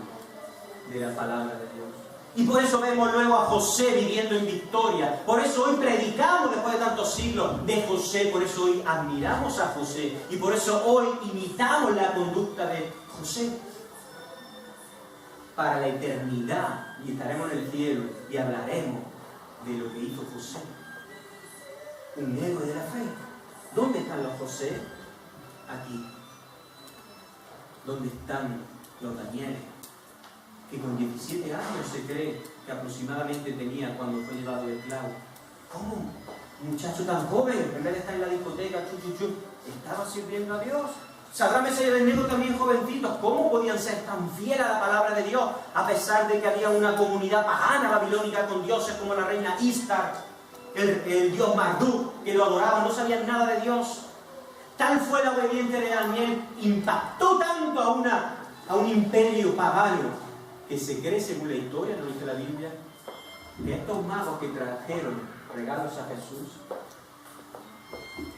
de la palabra de Dios. Y por eso vemos luego a José viviendo en victoria. Por eso hoy predicamos después de tantos siglos de José. Por eso hoy admiramos a José. Y por eso hoy imitamos la conducta de José. Para la eternidad. Y estaremos en el cielo y hablaremos de lo que hizo José. Un héroe de la fe. ¿Dónde están los José? Aquí. ¿Dónde están los Danieles? Que con 17 años se cree que aproximadamente tenía cuando fue llevado de esclavo. ¿Cómo? Un muchacho tan joven, en vez de estar en la discoteca, estaba sirviendo a Dios. Sadrach, Mesach y Abednego también jovencitos. ¿Cómo podían ser tan fieles a la palabra de Dios? A pesar de que había una comunidad pagana babilónica con dioses como la reina Istar, el dios Marduk, que lo adoraban, no sabían nada de Dios. Tal fue la obediencia de Daniel, impactó tanto a un imperio pagano, que se cree, según la historia, nos dice la Biblia, que estos magos que trajeron regalos a Jesús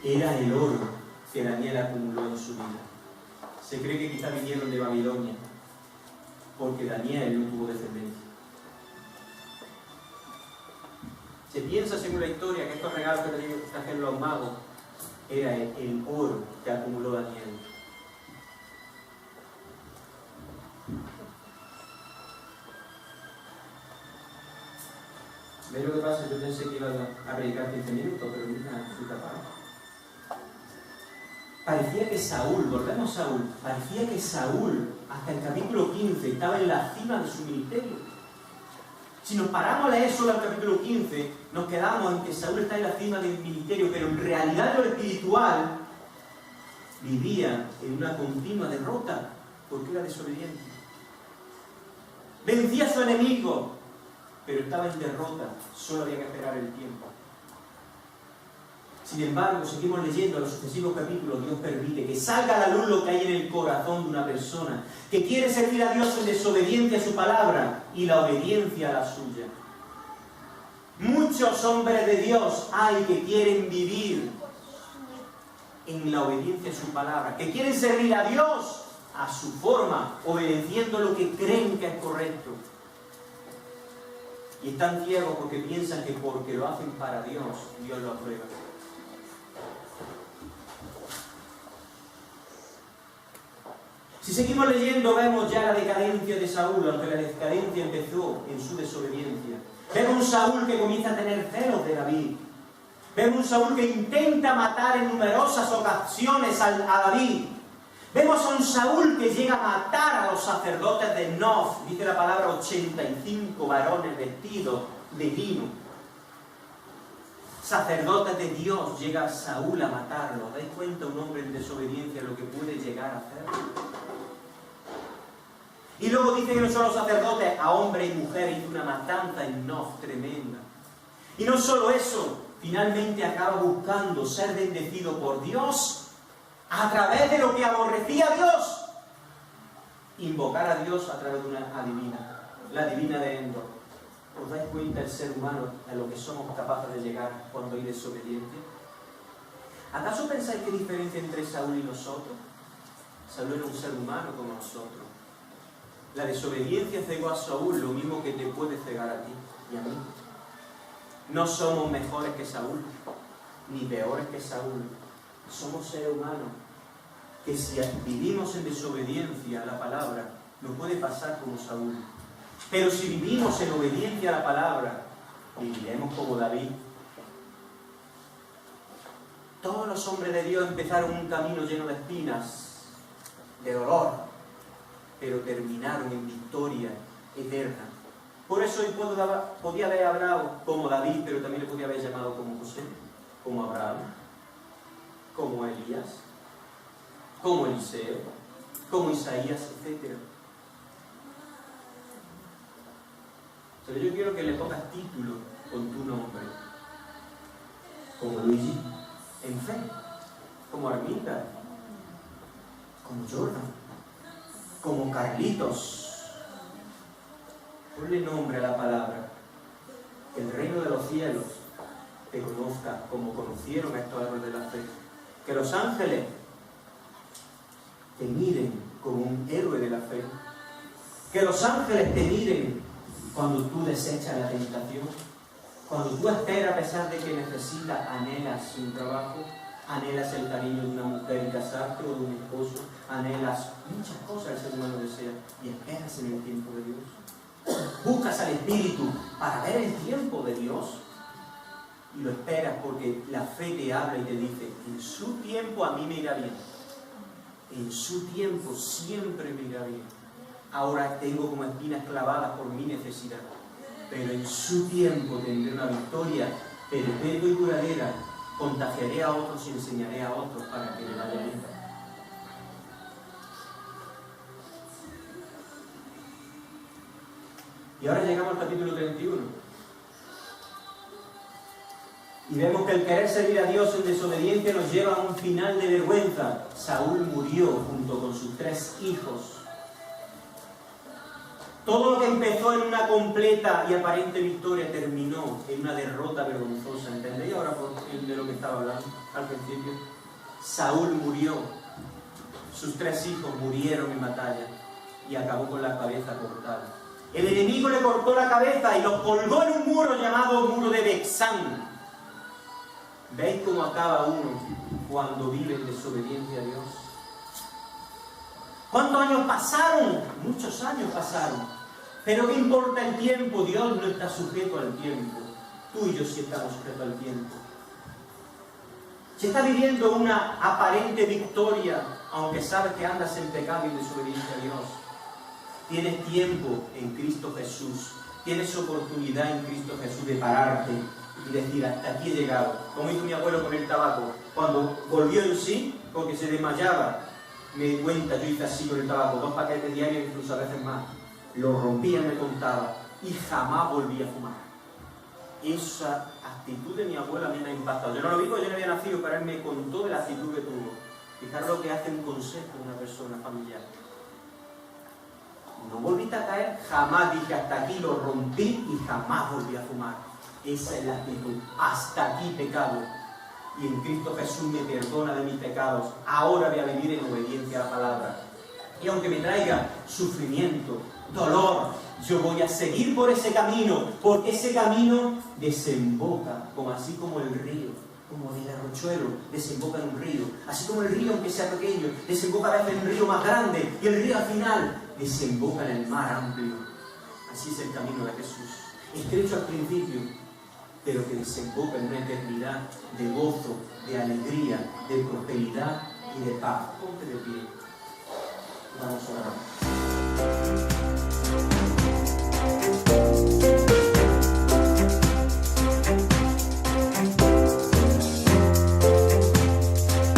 era el oro que Daniel acumuló en su vida. Se cree que quizá vinieron de Babilonia, porque Daniel no tuvo descendencia. Se piensa, según la historia, que estos regalos que trajeron los magos era el oro que acumuló Daniel. ¿Veis lo que pasa? Yo pensé que iba a predicar 15 minutos, pero nunca fui capaz. Parecía que Saúl, volvemos a Saúl, parecía que Saúl, hasta el capítulo 15, estaba en la cima de su ministerio. Si nos paramos a leer solo el capítulo 15, nos quedamos en que Saúl está en la cima del ministerio, pero en realidad lo espiritual vivía en una continua derrota, porque era desobediente. Vencía a su enemigo, pero estaba en derrota, solo había que esperar el tiempo. Sin embargo, seguimos leyendo en los sucesivos capítulos, Dios permite que salga a la luz lo que hay en el corazón de una persona que quiere servir a Dios en desobediencia a su palabra y la obediencia a la suya. Muchos hombres de Dios hay que quieren vivir en la obediencia a su palabra, que quieren servir a Dios a su forma, obedeciendo lo que creen que es correcto. Y están ciegos porque piensan que porque lo hacen para Dios, Dios lo aprueba. Si seguimos leyendo, vemos ya la decadencia de Saúl, aunque la decadencia empezó en su desobediencia. Vemos un Saúl que comienza a tener celos de David. Vemos un Saúl que intenta matar en numerosas ocasiones a David. Vemos a un Saúl que llega a matar a los sacerdotes de Nob, dice la palabra 85 varones vestidos de lino. Sacerdotes de Dios, llega Saúl a matarlos. ¿Dais cuenta un hombre en desobediencia lo que puede llegar a hacer? Y luego dice que no solo sacerdotes, a hombre y mujer hizo una matanza en Nob tremenda. Y no solo eso, finalmente acaba buscando ser bendecido por Dios a través de lo que aborrecía a Dios. Invocar a Dios a través de una adivina, la adivina de Endor. ¿Os dais cuenta el ser humano a lo que somos capaces de llegar cuando hay desobediencia? ¿Acaso pensáis que hay diferencia entre Saúl y nosotros? Saúl era un ser humano como nosotros. La desobediencia cegó a Saúl, lo mismo que te puede cegar a ti y a mí. No somos mejores que Saúl, ni peores que Saúl. Somos seres humanos que si vivimos en desobediencia a la palabra, nos puede pasar como Saúl. Pero si vivimos en obediencia a la palabra, viviremos como David. Todos los hombres de Dios empezaron un camino lleno de espinas, de dolor, pero terminaron en victoria eterna. Por eso hoy podía haber hablado como David, pero también le podía haber llamado como José. como Abraham, como Elías, como Eliseo, como Isaías, etc. Pero yo quiero que le pongas título con tu nombre, como Luigi, en fe, como Arminda, como Jordan, como Carlitos. Ponle nombre a la palabra. Que el reino de los cielos te conozca como conocieron a estos héroes de la fe. Que los ángeles te miren como un héroe de la fe. Que los ángeles te miren cuando tú desechas la tentación. Cuando tú esperas a pesar de que necesitas, anhelas un trabajo, anhelas el cariño de una mujer y casarte o de un esposo, anhelas muchas cosas el ser humano desea y esperas en el tiempo de Dios. Buscas al Espíritu para ver el tiempo de Dios y lo esperas porque la fe te habla y te dice: en su tiempo a mí me irá bien, en su tiempo siempre me irá bien. Ahora tengo como espinas clavadas por mi necesidad, pero en su tiempo tendré una victoria perpetua y duradera. Contagiaré a otros y enseñaré a otros para que le vaya bien. Y ahora llegamos al capítulo 31. Y vemos que el querer servir a Dios en desobediencia nos lleva a un final de vergüenza. Saúl murió junto con sus 3 hijos. Todo lo que empezó en una completa y aparente victoria terminó en una derrota vergonzosa. ¿Entendéis ahora de lo que estaba hablando al principio? Saúl murió. Sus 3 hijos murieron en batalla y acabó con la cabeza cortada. El enemigo le cortó la cabeza y lo colgó en un muro llamado muro de Bexán. ¿Veis cómo acaba uno cuando vive en desobediencia a Dios? ¿Cuántos años pasaron? Muchos años pasaron. Pero ¿qué importa el tiempo? Dios no está sujeto al tiempo. Tú y yo sí estamos sujetos al tiempo. Si estás viviendo una aparente victoria, aunque sabes que andas en pecado y desobediencia a Dios, tienes tiempo en Cristo Jesús, tienes oportunidad en Cristo Jesús de pararte y decir: hasta aquí he llegado. Como hizo mi abuelo con el tabaco, cuando volvió en sí, porque se desmayaba, me di cuenta, yo hice así con el tabaco, 2 paquetes diarios, incluso a veces más. Lo rompía, me contaba, y jamás volví a fumar. Esa actitud de mi abuela a mí me ha impactado. Yo no lo vi porque yo no había nacido, pero él me contó de la actitud que tuvo. Fijaros lo que hace un consejo de una persona familiar. No volviste a caer, jamás dije hasta aquí, lo rompí y jamás volví a fumar. Esa es la actitud. Hasta aquí pecado. Y en Cristo Jesús me perdona de mis pecados. Ahora voy a vivir en obediencia a la palabra. Y aunque me traiga sufrimiento, dolor, yo voy a seguir por ese camino, porque ese camino desemboca, como así como el río, como el arrochuelo desemboca en un río. Así como el río, aunque sea pequeño, desemboca a veces en un río más grande, y el río al final desemboca en el mar amplio. Así es el camino de Jesús. Estrecho al principio, pero que desemboca en una eternidad de gozo, de alegría, de prosperidad y de paz. Ponte de pie. Vamos a orar.